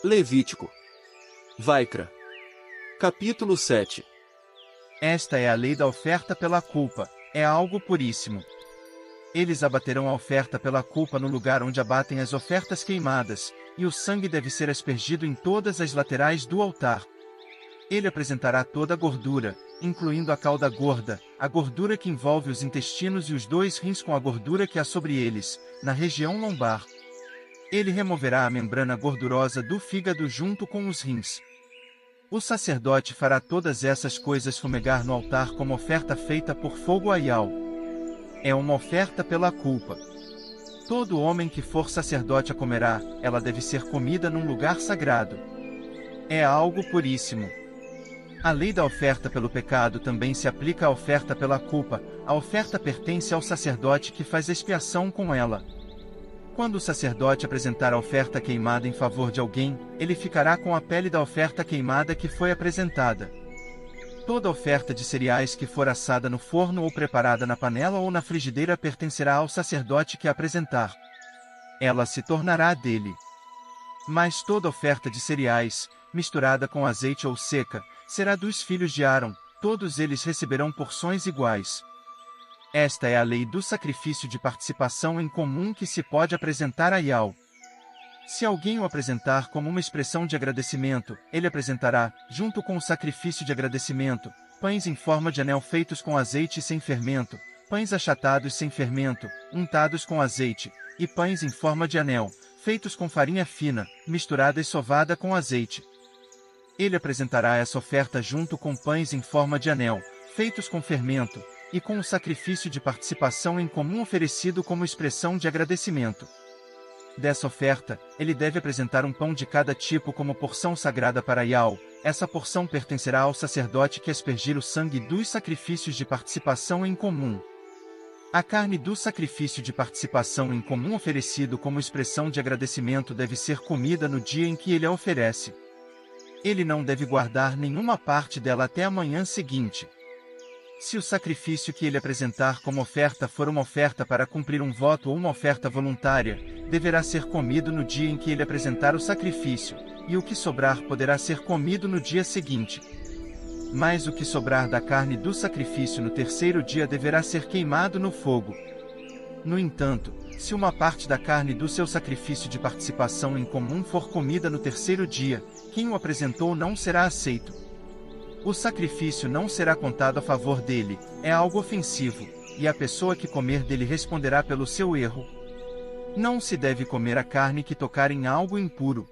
Levítico. Vaikra. Capítulo 7. Esta é a lei da oferta pela culpa, é algo puríssimo. Eles abaterão a oferta pela culpa no lugar onde abatem as ofertas queimadas, e o sangue deve ser aspergido em todas as laterais do altar. Ele apresentará toda a gordura, incluindo a cauda gorda, a gordura que envolve os intestinos e os 2 rins com a gordura que há sobre eles, na região lombar. Ele removerá a membrana gordurosa do fígado junto com os rins. O sacerdote fará todas essas coisas fumegar no altar como oferta feita por fogo a Yahweh. É uma oferta pela culpa. Todo homem que for sacerdote a comerá, ela deve ser comida num lugar sagrado. É algo puríssimo. A lei da oferta pelo pecado também se aplica à oferta pela culpa. A oferta pertence ao sacerdote que faz expiação com ela. Quando o sacerdote apresentar a oferta queimada em favor de alguém, ele ficará com a pele da oferta queimada que foi apresentada. Toda oferta de cereais que for assada no forno ou preparada na panela ou na frigideira pertencerá ao sacerdote que a apresentar. Ela se tornará dele. Mas toda oferta de cereais, misturada com azeite ou seca, será dos filhos de Arão, todos eles receberão porções iguais. Esta é a lei do sacrifício de participação em comum que se pode apresentar a Yahweh. Se alguém o apresentar como uma expressão de agradecimento, ele apresentará, junto com o sacrifício de agradecimento, pães em forma de anel feitos com azeite sem fermento, pães achatados sem fermento, untados com azeite, e pães em forma de anel, feitos com farinha fina, misturada e sovada com azeite. Ele apresentará essa oferta junto com pães em forma de anel, feitos com fermento, e com o sacrifício de participação em comum oferecido como expressão de agradecimento. Dessa oferta, ele deve apresentar um pão de cada tipo como porção sagrada para Yahweh. Essa porção pertencerá ao sacerdote que aspergir o sangue dos sacrifícios de participação em comum. A carne do sacrifício de participação em comum oferecido como expressão de agradecimento deve ser comida no dia em que ele a oferece. Ele não deve guardar nenhuma parte dela até a manhã seguinte. Se o sacrifício que ele apresentar como oferta for uma oferta para cumprir um voto ou uma oferta voluntária, deverá ser comido no dia em que ele apresentar o sacrifício, e o que sobrar poderá ser comido no dia seguinte. Mas o que sobrar da carne do sacrifício no terceiro dia deverá ser queimado no fogo. No entanto, se uma parte da carne do seu sacrifício de participação em comum for comida no terceiro dia, quem o apresentou não será aceito. O sacrifício não será contado a favor dele, é algo ofensivo, e a pessoa que comer dele responderá pelo seu erro. Não se deve comer a carne que tocar em algo impuro.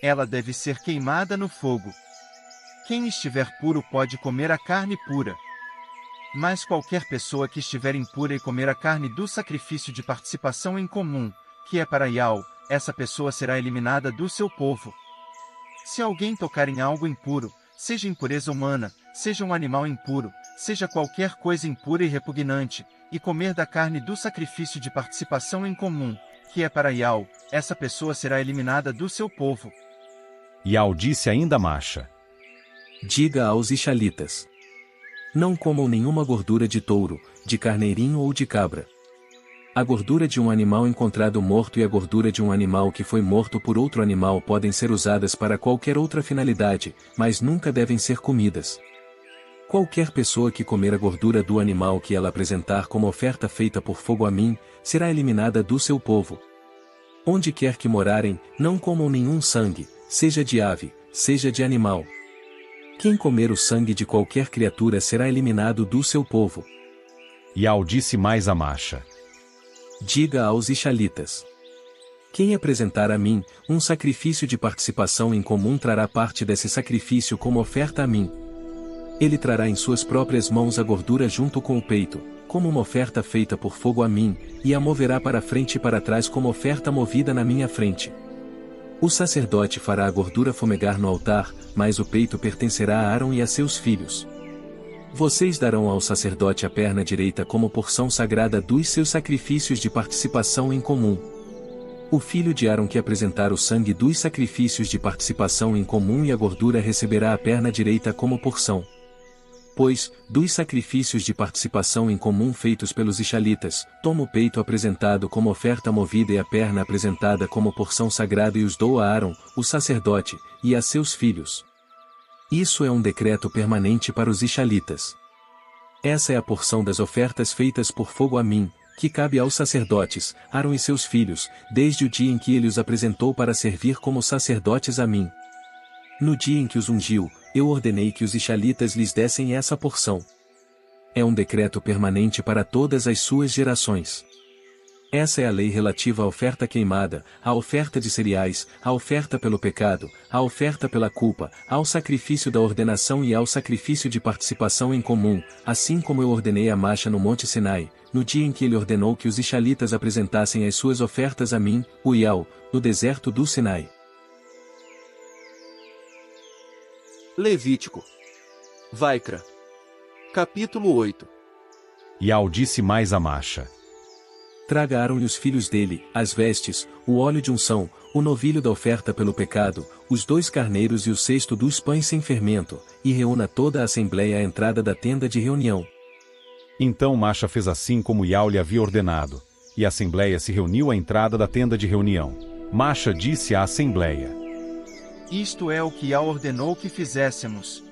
Ela deve ser queimada no fogo. Quem estiver puro pode comer a carne pura. Mas qualquer pessoa que estiver impura e comer a carne do sacrifício de participação em comum, que é para Yahweh, essa pessoa será eliminada do seu povo. Se alguém tocar em algo impuro, seja impureza humana, seja um animal impuro, seja qualquer coisa impura e repugnante, e comer da carne do sacrifício de participação em comum, que é para Yahweh, essa pessoa será eliminada do seu povo. Yahweh disse ainda a Masha: Diga aos israelitas: não comam nenhuma gordura de touro, de carneirinho ou de cabra. A gordura de um animal encontrado morto e a gordura de um animal que foi morto por outro animal podem ser usadas para qualquer outra finalidade, mas nunca devem ser comidas. Qualquer pessoa que comer a gordura do animal que ela apresentar como oferta feita por fogo a mim, será eliminada do seu povo. Onde quer que morarem, não comam nenhum sangue, seja de ave, seja de animal. Quem comer o sangue de qualquer criatura será eliminado do seu povo. Yahweh disse mais a Masha: Diga aos israelitas: quem apresentar a mim um sacrifício de participação em comum trará parte desse sacrifício como oferta a mim. Ele trará em suas próprias mãos a gordura junto com o peito, como uma oferta feita por fogo a mim, e a moverá para frente e para trás como oferta movida na minha frente. O sacerdote fará a gordura fumegar no altar, mas o peito pertencerá a Arão e a seus filhos. Vocês darão ao sacerdote a perna direita como porção sagrada dos seus sacrifícios de participação em comum. O filho de Arão que apresentar o sangue dos sacrifícios de participação em comum e a gordura receberá a perna direita como porção. Pois, dos sacrifícios de participação em comum feitos pelos Israelitas, toma o peito apresentado como oferta movida e a perna apresentada como porção sagrada e os dou a Aaron, o sacerdote, e a seus filhos. Isso é um decreto permanente para os Israelitas. Essa é a porção das ofertas feitas por fogo a mim, que cabe aos sacerdotes, Aaron e seus filhos, desde o dia em que ele os apresentou para servir como sacerdotes a mim. No dia em que os ungiu, eu ordenei que os israelitas lhes dessem essa porção. É um decreto permanente para todas as suas gerações. Essa é a lei relativa à oferta queimada, à oferta de cereais, à oferta pelo pecado, à oferta pela culpa, ao sacrifício da ordenação e ao sacrifício de participação em comum, assim como eu ordenei a Masha no Monte Sinai, no dia em que ele ordenou que os israelitas apresentassem as suas ofertas a mim, o Ial, no deserto do Sinai. Levítico. Vaikra. Capítulo 8. Ial disse mais a Masha: Traga Aaron e os filhos dele, as vestes, o óleo de unção, o novilho da oferta pelo pecado, os 2 carneiros e o cesto dos pães sem fermento, e reúna toda a assembleia à entrada da tenda de reunião. Então Masha fez assim como Ial lhe havia ordenado, e a assembleia se reuniu à entrada da tenda de reunião. Masha disse à assembleia: Isto é o que Ial ordenou que fizéssemos.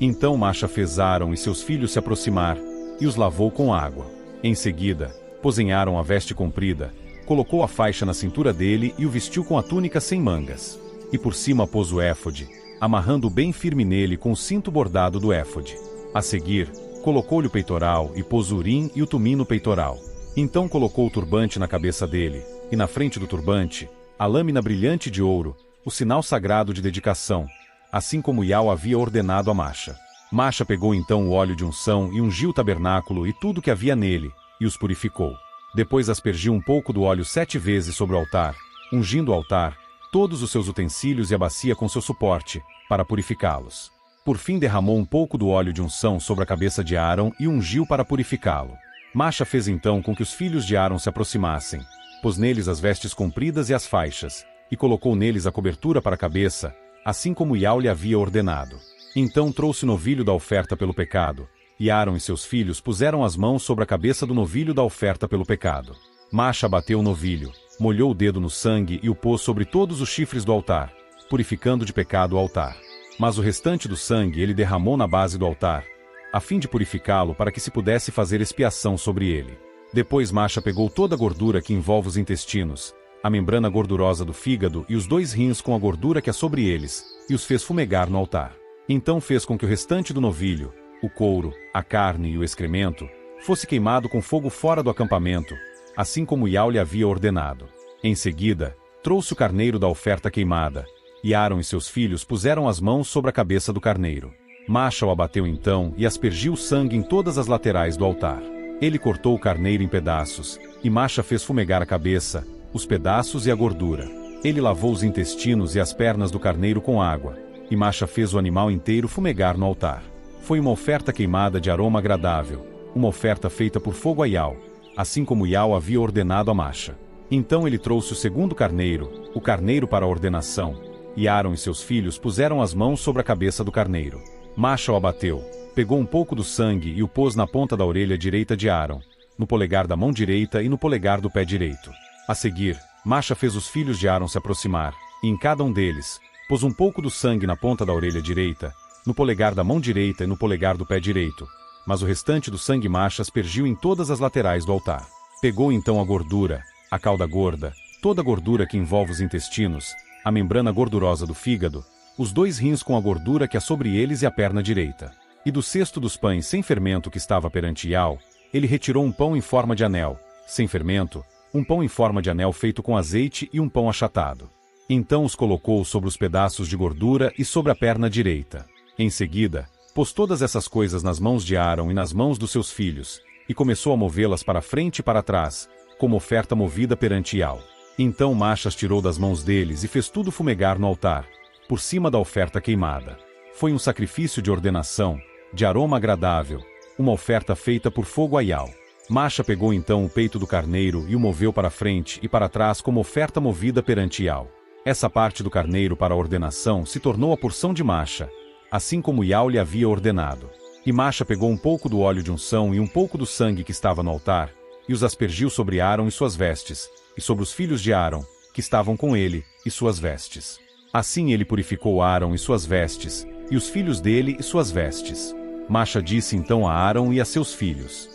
Então Masha fez Aaron e seus filhos se aproximar, e os lavou com água. Em seguida, pôs em Aaron a veste comprida, colocou a faixa na cintura dele e o vestiu com a túnica sem mangas. E por cima pôs o éfode, amarrando bem firme nele com o cinto bordado do éfode. A seguir, colocou-lhe o peitoral e pôs o urim e o tumim no peitoral. Então colocou o turbante na cabeça dele, e na frente do turbante, a lâmina brilhante de ouro, o sinal sagrado de dedicação, assim como Ial havia ordenado a Masha. Masha pegou então o óleo de unção e ungiu o tabernáculo e tudo que havia nele, e os purificou. Depois aspergiu um pouco do óleo 7 vezes sobre o altar, ungindo o altar, todos os seus utensílios e a bacia com seu suporte, para purificá-los. Por fim derramou um pouco do óleo de unção sobre a cabeça de Aaron e ungiu para purificá-lo. Masha fez então com que os filhos de Aaron se aproximassem, pôs neles as vestes compridas e as faixas, e colocou neles a cobertura para a cabeça, assim como Ial lhe havia ordenado. Então trouxe o novilho da oferta pelo pecado, e Aaron e seus filhos puseram as mãos sobre a cabeça do novilho da oferta pelo pecado. Masha bateu o novilho, molhou o dedo no sangue e o pôs sobre todos os chifres do altar, purificando de pecado o altar. Mas o restante do sangue ele derramou na base do altar, a fim de purificá-lo para que se pudesse fazer expiação sobre ele. Depois Masha pegou toda a gordura que envolve os intestinos, a membrana gordurosa do fígado e os 2 rins com a gordura que há sobre eles, e os fez fumegar no altar. Então fez com que o restante do novilho, o couro, a carne e o excremento, fosse queimado com fogo fora do acampamento, assim como Ial lhe havia ordenado. Em seguida, trouxe o carneiro da oferta queimada, e Aaron e seus filhos puseram as mãos sobre a cabeça do carneiro. Masha o abateu então e aspergiu o sangue em todas as laterais do altar. Ele cortou o carneiro em pedaços, e Masha fez fumegar a cabeça, os pedaços e a gordura. Ele lavou os intestinos e as pernas do carneiro com água, e Masha fez o animal inteiro fumegar no altar. Foi uma oferta queimada de aroma agradável, uma oferta feita por fogo a Ial, assim como Ial havia ordenado a Masha. Então ele trouxe o segundo carneiro, o carneiro para a ordenação, e Aaron e seus filhos puseram as mãos sobre a cabeça do carneiro. Masha o abateu, pegou um pouco do sangue e o pôs na ponta da orelha direita de Aaron, no polegar da mão direita e no polegar do pé direito. A seguir, Masha fez os filhos de Aaron se aproximar, e em cada um deles, pôs um pouco do sangue na ponta da orelha direita, no polegar da mão direita e no polegar do pé direito, mas o restante do sangue Masha aspergiu em todas as laterais do altar. Pegou então a gordura, a cauda gorda, toda a gordura que envolve os intestinos, a membrana gordurosa do fígado, os 2 rins com a gordura que há sobre eles e a perna direita. E do cesto dos pães sem fermento que estava perante Ial, ele retirou um pão em forma de anel, sem fermento, um pão em forma de anel feito com azeite e um pão achatado. Então os colocou sobre os pedaços de gordura e sobre a perna direita. Em seguida, pôs todas essas coisas nas mãos de Aaron e nas mãos dos seus filhos, e começou a movê-las para frente e para trás, como oferta movida perante Ial. Então Masha as tirou das mãos deles e fez tudo fumegar no altar, por cima da oferta queimada. Foi um sacrifício de ordenação, de aroma agradável, uma oferta feita por fogo a Ial. Masha pegou então o peito do carneiro e o moveu para frente e para trás como oferta movida perante Ial. Essa parte do carneiro para a ordenação se tornou a porção de Masha, assim como Ial lhe havia ordenado. E Masha pegou um pouco do óleo de unção e um pouco do sangue que estava no altar, e os aspergiu sobre Arão e suas vestes, e sobre os filhos de Arão, que estavam com ele, e suas vestes. Assim ele purificou Arão e suas vestes, e os filhos dele e suas vestes. Masha disse então a Arão e a seus filhos: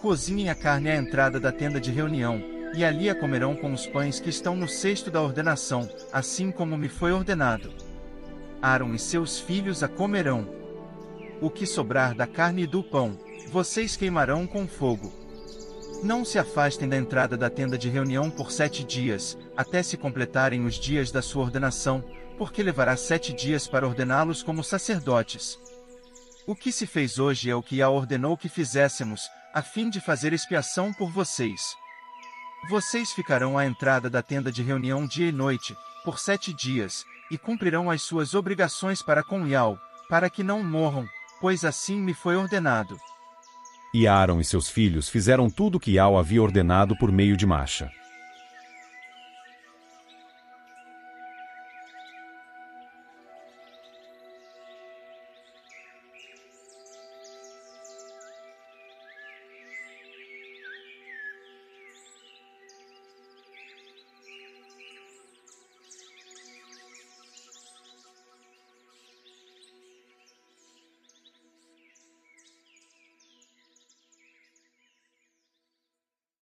Cozinhem a carne à entrada da tenda de reunião, e ali a comerão com os pães que estão no cesto da ordenação, assim como me foi ordenado. Arão e seus filhos a comerão. O que sobrar da carne e do pão, vocês queimarão com fogo. Não se afastem da entrada da tenda de reunião por 7 dias, até se completarem os dias da sua ordenação, porque levará 7 dias para ordená-los como sacerdotes. O que se fez hoje é o que Yahweh ordenou que fizéssemos, a fim de fazer expiação por vocês. Vocês ficarão à entrada da tenda de reunião dia e noite, por 7 dias, e cumprirão as suas obrigações para com Yahweh, para que não morram, pois assim me foi ordenado. E Arão e seus filhos fizeram tudo o que Yahweh havia ordenado por meio de Masha.